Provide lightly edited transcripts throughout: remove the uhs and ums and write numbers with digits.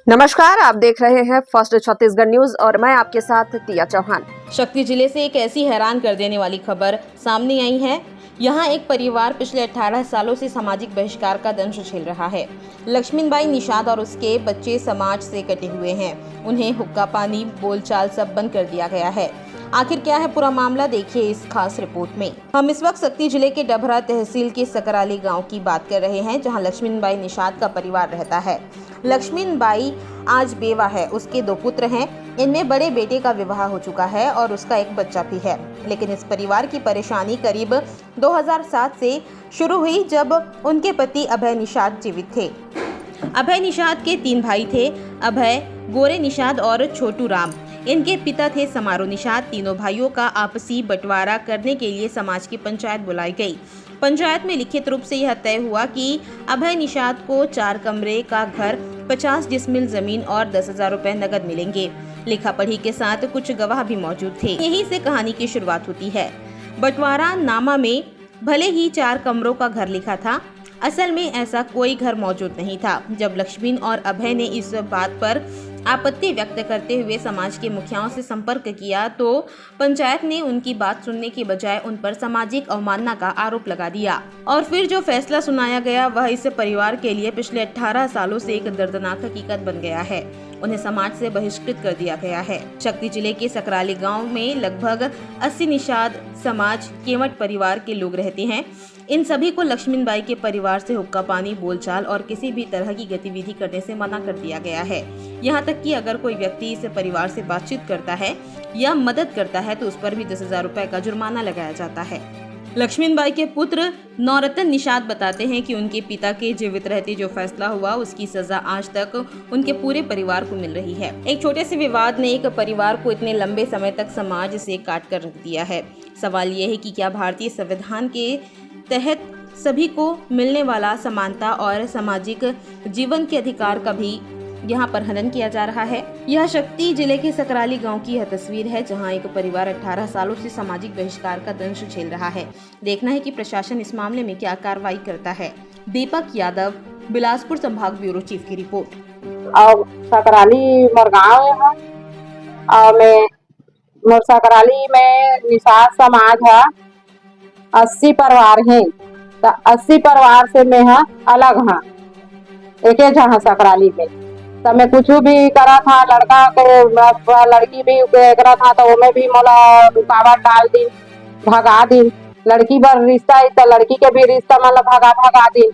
नमस्कार, आप देख रहे हैं फर्स्ट छत्तीसगढ़ न्यूज और मैं आपके साथ तिया चौहान। शक्ति जिले से एक ऐसी हैरान कर देने वाली खबर सामने आई है। यहाँ एक परिवार पिछले 18 सालों से सामाजिक बहिष्कार का दंश झेल रहा है। लक्ष्मीबाई निषाद और उसके बच्चे समाज से कटे हुए हैं। उन्हें हुक्का पानी बोलचाल सब बंद कर दिया गया है। आखिर क्या है पूरा मामला, देखिए इस खास रिपोर्ट में। हम इस वक्त शक्ति जिले के डभरा तहसील के सकराली गांव की बात कर रहे हैं, जहां लक्ष्मीबाई निषाद का परिवार रहता है। लक्ष्मीबाई आज बेवा है, उसके 2 पुत्र हैं। इनमें बड़े बेटे का विवाह हो चुका है और उसका एक बच्चा भी है। लेकिन इस परिवार की परेशानी करीब 2007 से शुरू हुई, जब उनके पति अभय निषाद जीवित थे। अभय निषाद के 3 भाई थे, अभय, गोरे निषाद और छोटू राम। इनके पिता थे समारोह निषाद। तीनों भाइयों का आपसी बंटवारा करने के लिए समाज की पंचायत बुलाई गई। पंचायत में लिखित रूप से यह तय हुआ कि अभय निषाद को 4 कमरे का घर, 50 डिसमिल जमीन और 10,000 रुपए नगद मिलेंगे। लिखा पढ़ी के साथ कुछ गवाह भी मौजूद थे। यहीं से कहानी की शुरुआत होती है। बंटवारा नामा में भले ही 4 कमरों का घर लिखा था, असल में ऐसा कोई घर मौजूद नहीं था। जब लक्ष्मी और अभय ने इस बात पर आपत्ति व्यक्त करते हुए समाज के मुखियाओं से संपर्क किया, तो पंचायत ने उनकी बात सुनने के बजाय उन पर सामाजिक अवमानना का आरोप लगा दिया। और फिर जो फैसला सुनाया गया वह इस परिवार के लिए पिछले 18 सालों से एक दर्दनाक हकीकत बन गया है। उन्हें समाज से बहिष्कृत कर दिया गया है। शक्ति जिले के सकराली गांव में लगभग 80 निषाद समाज केवट परिवार के लोग रहते हैं। इन सभी को लक्ष्मीबाई के परिवार से हुक्का पानी बोलचाल और किसी भी तरह की गतिविधि करने से मना कर दिया गया है। यहाँ तक कि अगर कोई व्यक्ति इस परिवार से बातचीत करता है या मदद करता है तो उस पर भी 10,000 रुपए का जुर्माना लगाया जाता है। लक्ष्मीबाई के पुत्र नौरतन निषाद बताते हैं कि उनके पिता के जीवित रहते जो फैसला हुआ उसकी सजा आज तक उनके पूरे परिवार को मिल रही है। एक छोटे से विवाद ने एक परिवार को इतने लंबे समय तक समाज से काट कर रख दिया है। सवाल यह है कि क्या भारतीय संविधान के तहत सभी को मिलने वाला समानता और सामाजिक जीवन के अधिकार का भी यहाँ पर हनन किया जा रहा है। यह शक्ति जिले के सकराली गांव की यह तस्वीर है, जहां एक परिवार 18 सालों से सामाजिक बहिष्कार का दंश झेल रहा है। देखना है कि प्रशासन इस मामले में क्या कार्रवाई करता है। दीपक यादव, बिलासपुर संभाग ब्यूरो चीफ की रिपोर्ट। सकराली मरगांव है और मैं सकराली में निषाद समाज है। 80 परिवार हैं, तो 80 परिवार से मैं अलग हाँ, एक जहाँ सकराली में। तो मैं कुछ भी करा था, लड़का के लड़की भी करा था, तो वो भी मोला रुकावट डाल दी, भगा दी। लड़की बर रिश्ता है तो लड़की के भी रिश्ता मतलब भगा दी।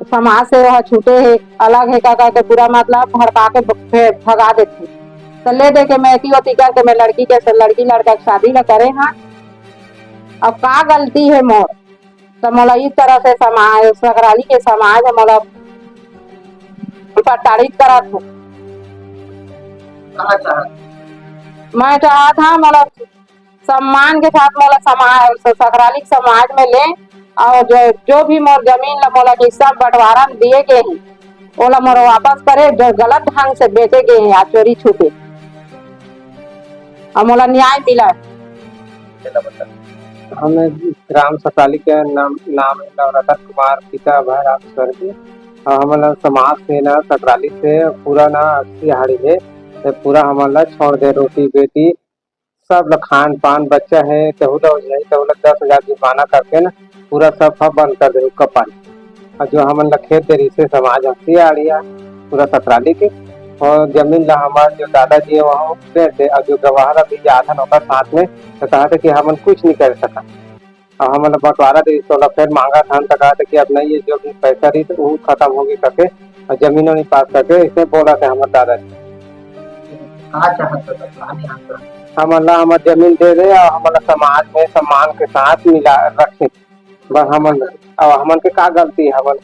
समाज से वह छूटे है, अलग है का के पूरा मतलब भड़का के भगा देती। तो ले दे के मैं एती करके मैं लड़की लड़का शादी न करे हाँ। अब का गलती है मोर, तो मोला इस तरह से समाज सकराली के समाज मोला प्रताड़ित करा था। मैं चाहा था मोला सम्मान के साथ मोला समाज सकराली समाज में ले, और जो भी मोर जमीन ला मोला सब बंटवारा दिए गए हैं ओला मोर वापस करे, जो गलत ढंग से बेचे गए हैं या चोरी छुपे, और मोला न्याय मिला। हमें ग्राम सकराली के नाम है नवरतन कुमार, पिता अभय राम स्वर्गीय। हमारा समाज से ना सकराली से पूरा ना 80 हाड़ी है, तो पूरा हमारा छोड़ दे। रोटी बेटी सब खान पान बच्चा है तो 10,000 जुर्माना करके ना पूरा सब बंद कर दे हुक्का पानी। और जो हमारा खेत दे से समाज 80 हाड़िया पूरा सकराली के, और जमीन ला हमारे जो दादाजी है वहाँ थे, और जो गवाह भी आधन होकर साथ में, तो कहा था कि हम कुछ नहीं कर सका। और हमारा बंटवारा दे तो फिर मांगा था, तो कहा था कि अब नहीं, ये जो भी पैसा रही तो वो खत्म होगी करके, और जमीनों नहीं पास करके इसने बोला था हमारे दादाजी। हमारा हमारा जमीन दे दे और हमारा समाज में सम्मान के साथ मिला रखे। बस हमन के का गलती है, हमन